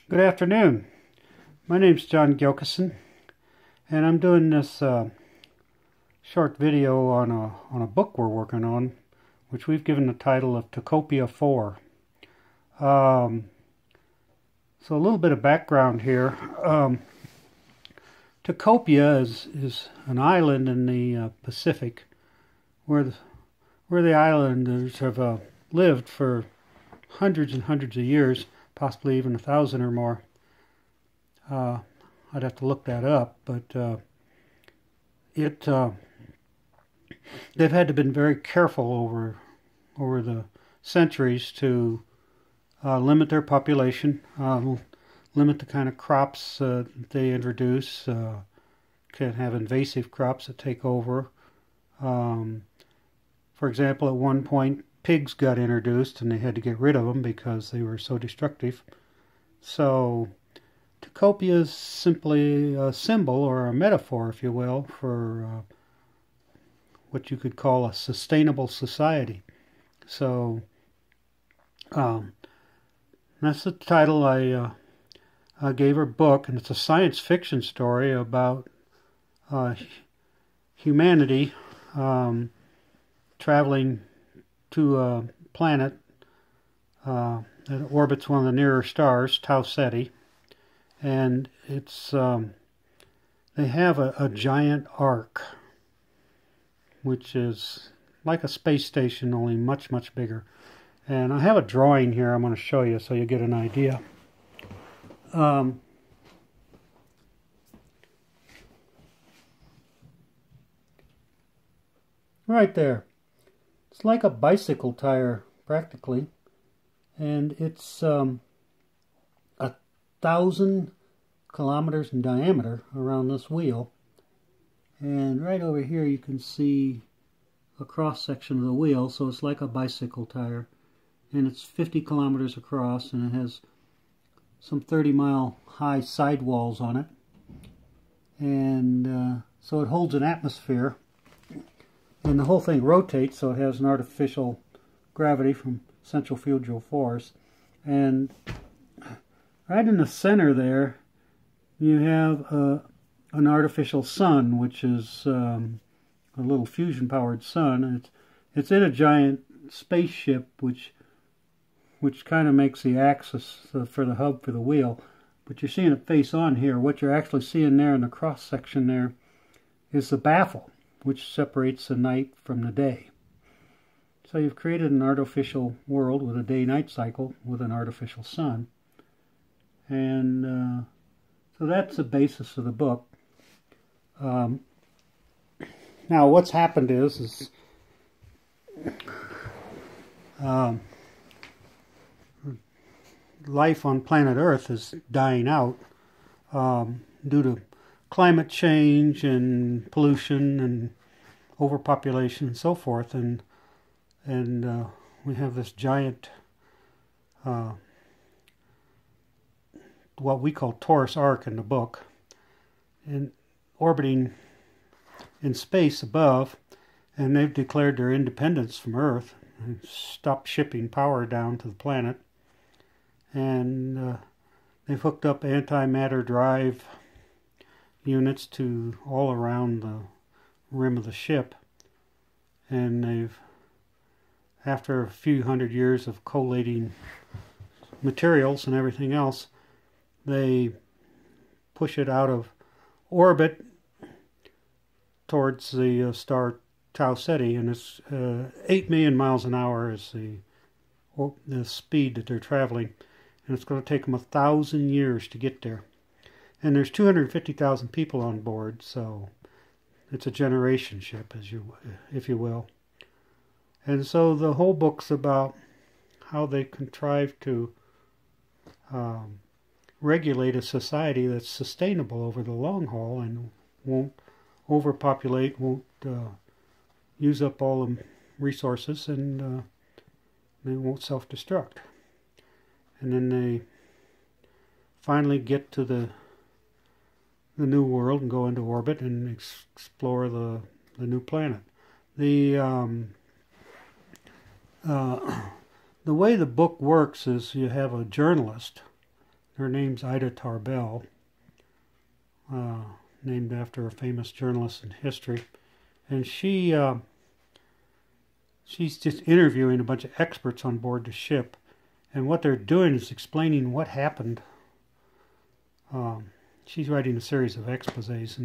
Good afternoon. My name's John Gilkison, and I'm doing this short video on a book we're working on, which we've given the title of Tikopia IV. So a little bit of background here. Tikopia is an island in the Pacific where the islanders have lived for hundreds and hundreds of years, possibly even 1,000 or more. I'd have to look that up, but they've had to been very careful over the centuries to limit their population, limit the kind of crops they introduce. Can have invasive crops that take over. For example, at one point, pigs got introduced and they had to get rid of them because they were so destructive. So Tikopia is simply a symbol or a metaphor, if you will, for what you could call a sustainable society. So that's the title I gave her book, and it's a science fiction story about humanity traveling to a planet that orbits one of the nearer stars, Tau Ceti, and it's they have a giant ark, which is like a space station, only much, much bigger. And I have a drawing here I'm going to show you so you get an idea. Right there. It's like a bicycle tire, practically, and it's 1,000 kilometers in diameter around this wheel. And right over here you can see a cross-section of the wheel, so it's like a bicycle tire. And it's 50 kilometers across, and it has some 30-mile high sidewalls on it. And so it holds an atmosphere. And the whole thing rotates, so it has an artificial gravity from centrifugal force. And right in the center there, you have an artificial sun, which is a little fusion-powered sun. And it's in a giant spaceship, which kind of makes the axis for the hub for the wheel. But you're seeing it face on here. What you're actually seeing there in the cross-section there is the baffle, which separates the night from the day. So you've created an artificial world with a day-night cycle with an artificial sun. And so that's the basis of the book. Now what's happened is life on planet Earth is dying out due to climate change and pollution and overpopulation and so forth, and we have this giant what we call Taurus arc in the book, and orbiting in space above, and they've declared their independence from Earth and stopped shipping power down to the planet, and they've hooked up antimatter drive units to all around the rim of the ship, and they've, after a few hundred years of collating materials and everything else, they push it out of orbit towards the star Tau Ceti, and it's 8 million miles an hour is the speed that they're traveling, and it's going to take them 1,000 years to get there. And there's 250,000 people on board, so it's a generation ship, if you will. And so the whole book's about how they contrive to regulate a society that's sustainable over the long haul and won't overpopulate, won't use up all the resources, and they won't self-destruct. And then they finally get to the new world and go into orbit and explore the new planet. The way the book works is you have a journalist Her name's Ida Tarbell, named after a famous journalist in history. And she's just interviewing a bunch of experts on board the ship. And what they're doing is explaining what happened. She's writing a series of exposés,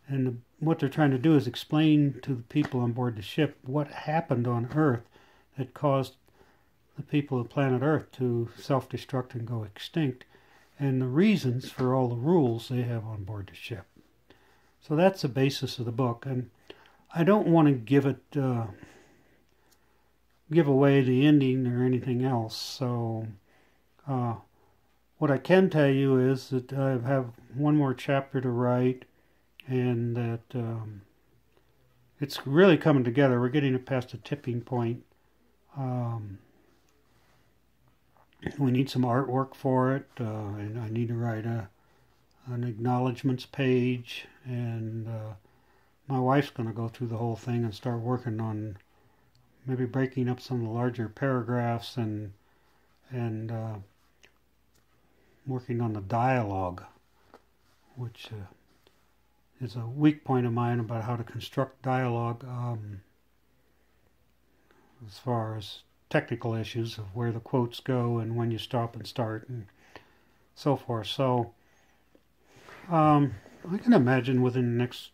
and what they're trying to do is explain to the people on board the ship what happened on Earth that caused the people of planet Earth to self-destruct and go extinct, and the reasons for all the rules they have on board the ship. So that's the basis of the book, and I don't want to give away the ending or anything else. So what I can tell you is that I have one more chapter to write, and that it's really coming together. We're getting it past a tipping point. We need some artwork for it, and I need to write an acknowledgments page, and my wife's going to go through the whole thing and start working on maybe breaking up some of the larger paragraphs and working on the dialogue, which is a weak point of mine about how to construct dialogue as far as technical issues of where the quotes go and when you stop and start and so forth. So I can imagine within the next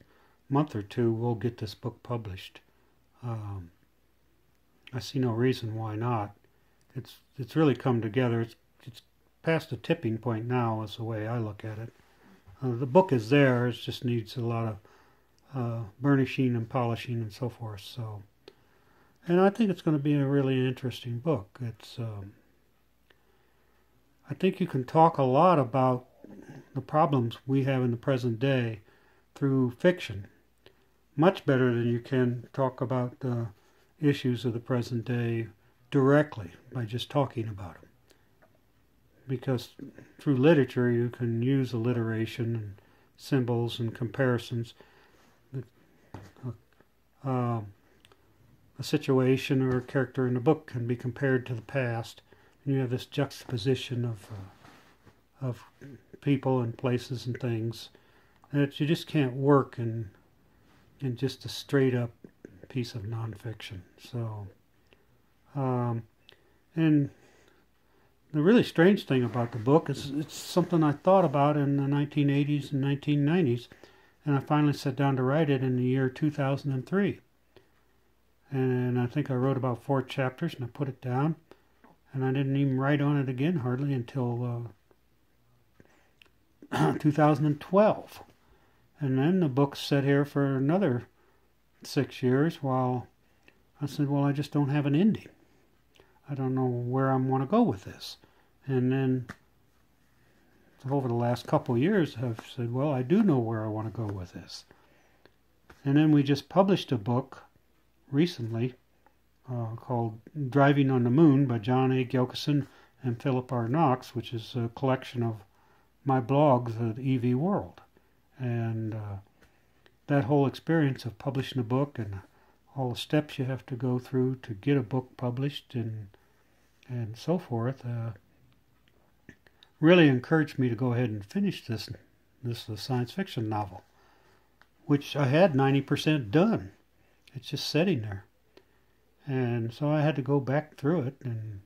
month or two we'll get this book published. I see no reason why not. It's really come together. It's past a tipping point now, is the way I look at it. The book is there. It just needs a lot of burnishing and polishing and so forth. So, and I think it's going to be a really interesting book. It's I think you can talk a lot about the problems we have in the present day through fiction, much better than you can talk about the issues of the present day directly by just talking about them. Because through literature you can use alliteration and symbols and comparisons. A situation or a character in the book can be compared to the past, and you have this juxtaposition of people and places and things that you just can't work in just a straight up piece of nonfiction. So, and the really strange thing about the book is it's something I thought about in the 1980s and 1990s, and I finally sat down to write it in the year 2003. And I think I wrote about 4 chapters, and I put it down, and I didn't even write on it again hardly until 2012. And then the book sat here for another 6 years while I said, well, I just don't have an ending. I don't know where I want to go with this. And then over the last couple of years I've said, well, I do know where I want to go with this. And then we just published a book recently called Driving on the Moon by John A. Gilkison and Philip R. Knox, which is a collection of my blogs at EV World. And that whole experience of publishing a book and all the steps you have to go through to get a book published and so forth really encouraged me to go ahead and finish this science fiction novel, which I had 90% done. It's just sitting there. And so I had to go back through it and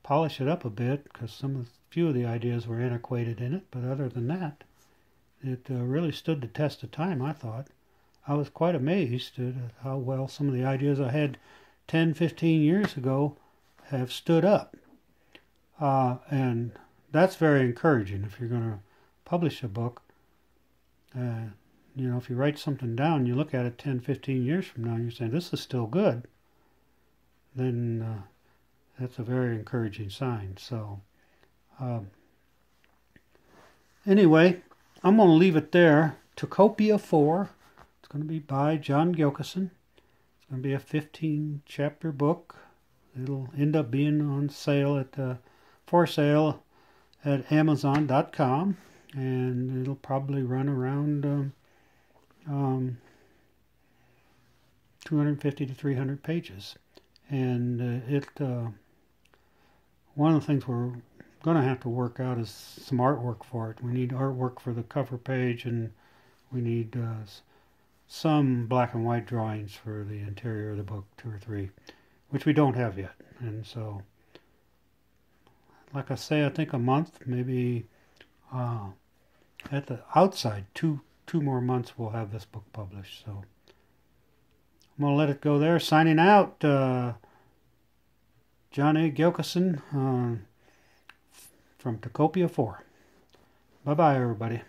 polish it up a bit because few of the ideas were antiquated in it, but other than that, it really stood the test of time, I thought. I was quite amazed at how well some of the ideas I had 10, 15 years ago have stood up. And that's very encouraging if you're going to publish a book. If you write something down, you look at it 10, 15 years from now, and you're saying, this is still good, then that's a very encouraging sign. So, anyway, I'm going to leave it there. Tikopia IV. It's going to be by John Gilkison. It's going to be a 15-chapter book. It'll end up being on sale for sale at Amazon.com, and it'll probably run around 250 to 300 pages. And one of the things we're going to have to work out is some artwork for it. We need artwork for the cover page, and we need some black and white drawings for the interior of the book, 2 or 3, which we don't have yet. And so, like I say, I think a month, maybe at the outside, two more months we'll have this book published. So I'm going to let it go there. Signing out, John A. Gilkison from Tikopia IV. Bye-bye, everybody.